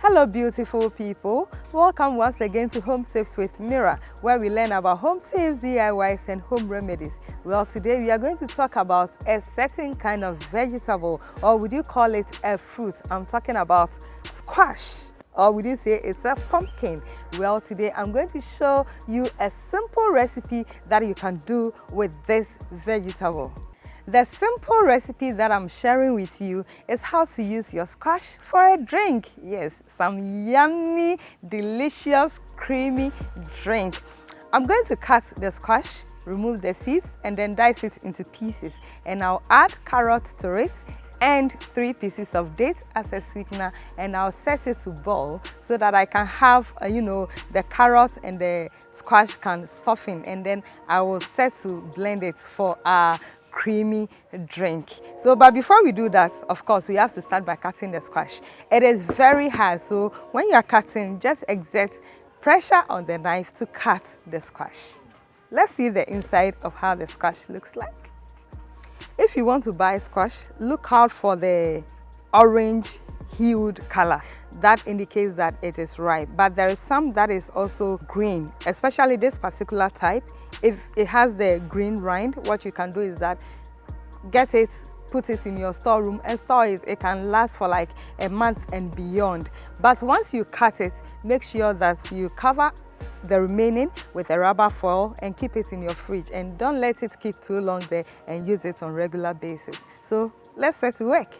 Hello beautiful people, welcome once again to Home Tips with Mira, where we learn about home tips, DIYs and home remedies. Well, today we are going to talk about a certain kind of vegetable, or would you call it a fruit? I'm talking about squash, or would you say it's a pumpkin? Well, today I'm going to show you a simple recipe that you can do with this vegetable. The simple recipe that I'm sharing with you is how to use your squash for a drink. Yes, some yummy, delicious, creamy drink. I'm going to cut the squash, remove the seeds, and then dice it into pieces. And I'll add carrots to it and 3 pieces of date as a sweetener, and I'll set it to boil so that I can have the carrot and the squash can soften, and then I will set to blend it for a creamy drink. But before we do that, of course, we have to start by cutting the squash. It is very hard, so when you are cutting, just exert pressure on the knife to cut the squash. Let's see the inside of how the squash looks like. If you want to buy squash, look out for the orange hued color. That indicates that it is ripe, but there is some that is also green, especially this particular type. If it has the green rind, what you can do is that get it, put it in your storeroom and store it. It can last for like a month and beyond. But once you cut it, make sure that you cover the remaining with a rubber foil and keep it in your fridge, and don't let it keep too long there and use it on regular basis. So let's set to work.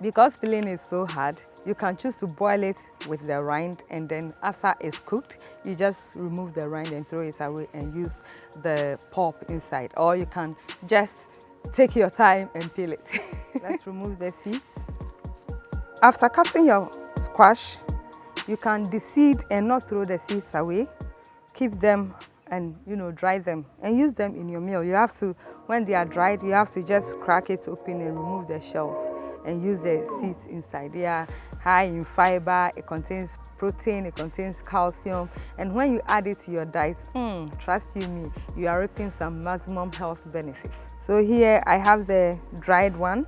Because peeling is so hard, you can choose to boil it with the rind, and then after it's cooked, you just remove the rind and throw it away and use the pulp inside. Or you can just take your time and peel it. Let's remove the seeds. After cutting your squash, you can deseed and not throw the seeds away. Keep them and dry them and use them in your meal. You have to, when they are dried, you have to just crack it open and remove the shells and use the seeds inside. They are high in fiber, it contains protein, it contains calcium, and when you add it to your diet, trust you me, you are reaping some maximum health benefits. So here I have the dried one,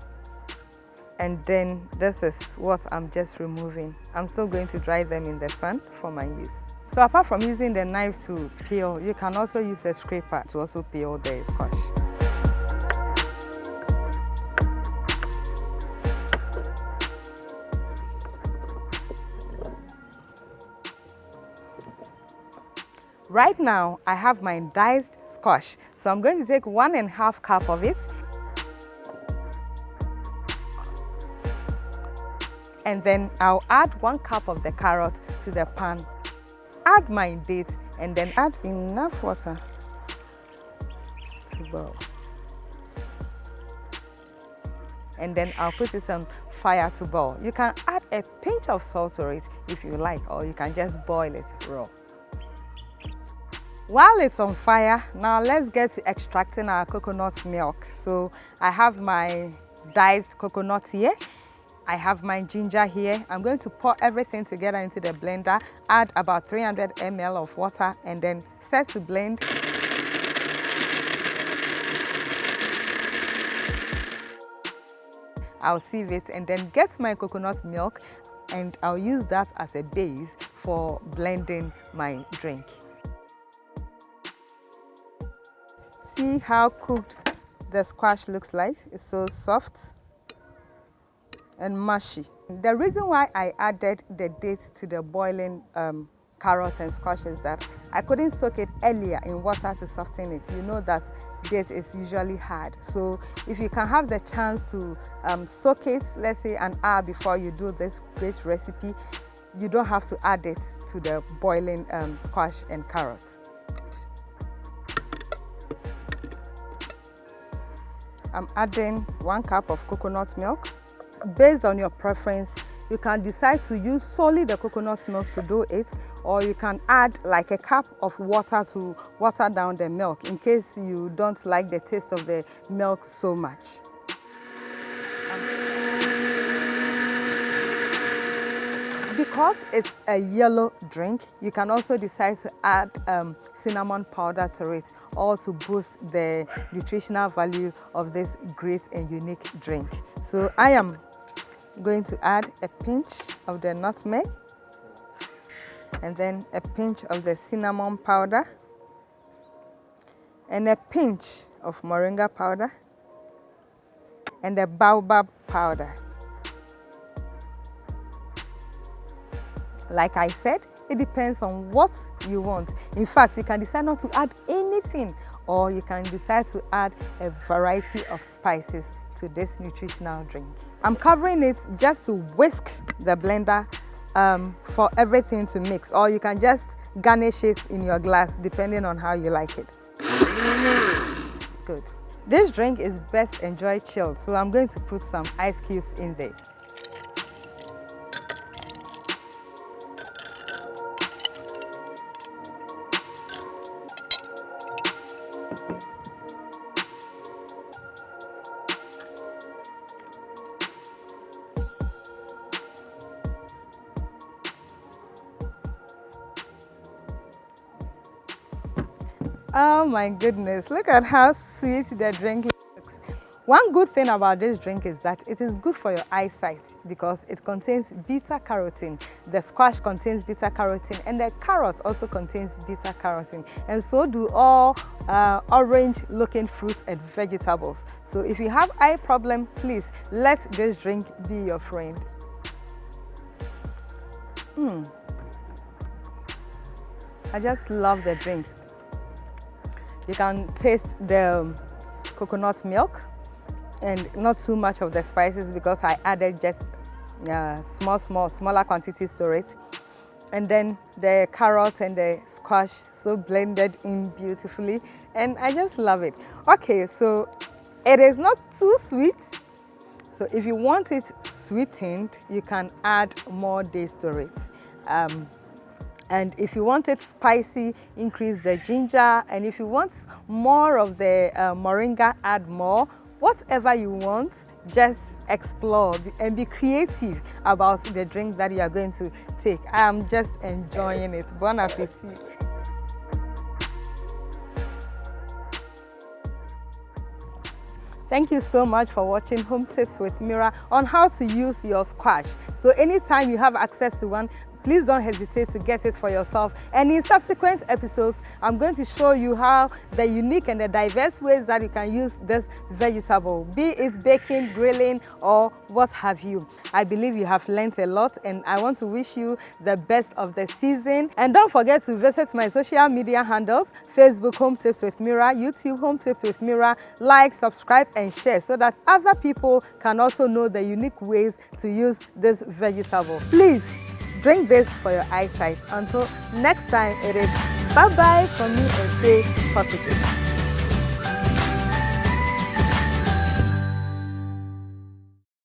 and then this is what I'm just removing. I'm still going to dry them in the sun for my use. So apart from using the knife to peel, you can also use a scraper to also peel the squash. Right now, I have my diced squash, so I'm going to take 1½ cup of it and then I'll add 1 cup of the carrot to the pan. Add my date and then add enough water to boil. And then I'll put it on fire to boil. You can add a pinch of salt to it if you like, or you can just boil it raw. While it's on fire, now let's get to extracting our coconut milk. So I have my diced coconut here. I have my ginger here. I'm going to pour everything together into the blender, add about 300 ml of water, and then set to blend. I'll sieve it and then get my coconut milk, and I'll use that as a base for blending my drink. See how cooked the squash looks like? It's so soft and mushy. The reason why I added the date to the boiling carrots and squash is that I couldn't soak it earlier in water to soften it. You know that date is usually hard. So if you can have the chance to soak it, let's say an hour before you do this great recipe, you don't have to add it to the boiling squash and carrots. I'm adding 1 cup of coconut milk. Based on your preference, you can decide to use solely the coconut milk to do it, or you can add like a cup of water to water down the milk in case you don't like the taste of the milk so much. Because it's a yellow drink, you can also decide to add cinnamon powder to it, or to boost the nutritional value of this great and unique drink. So I am going to add a pinch of the nutmeg and then a pinch of the cinnamon powder and a pinch of moringa powder and the baobab powder. Like I said, it depends on what you want. In fact, you can decide not to add anything, or you can decide to add a variety of spices to this nutritional drink. I'm covering it just to whisk the blender for everything to mix, or you can just garnish it in your glass depending on how you like it. Good. This drink is best enjoyed chilled, so I'm going to put some ice cubes in there. Oh my goodness, look at how sweet the drink looks. One good thing about this drink is that it is good for your eyesight because it contains beta-carotene. The squash contains beta-carotene and the carrot also contains beta-carotene, and so do all orange-looking fruits and vegetables. So if you have eye problem, please let this drink be your friend. I just love the drink. You can taste the coconut milk and not too much of the spices because I added just smaller quantities to it. And then the carrot and the squash so blended in beautifully, and I just love it. Okay, so it is not too sweet. So if you want it sweetened, you can add more dates to it. And if you want it spicy, increase the ginger. And if you want more of the moringa, add more. Whatever you want, just explore and be creative about the drink that you are going to take. I am just enjoying it. Bon appetit. Thank you so much for watching Home Tips with Mira on how to use your squash. So anytime you have access to one, please don't hesitate to get it for yourself. And in subsequent episodes, I'm going to show you how the unique and the diverse ways that you can use this vegetable, be it baking, grilling, or what have you. I believe you have learned a lot, and I want to wish you the best of the season. And don't forget to visit my social media handles: Facebook Home Tips with Mira, YouTube Home Tips with Mira. Like, subscribe, and share so that other people can also know the unique ways to use this vegetable. Please drink this for your eyesight. Until next time, it is bye-bye from me and stay positive.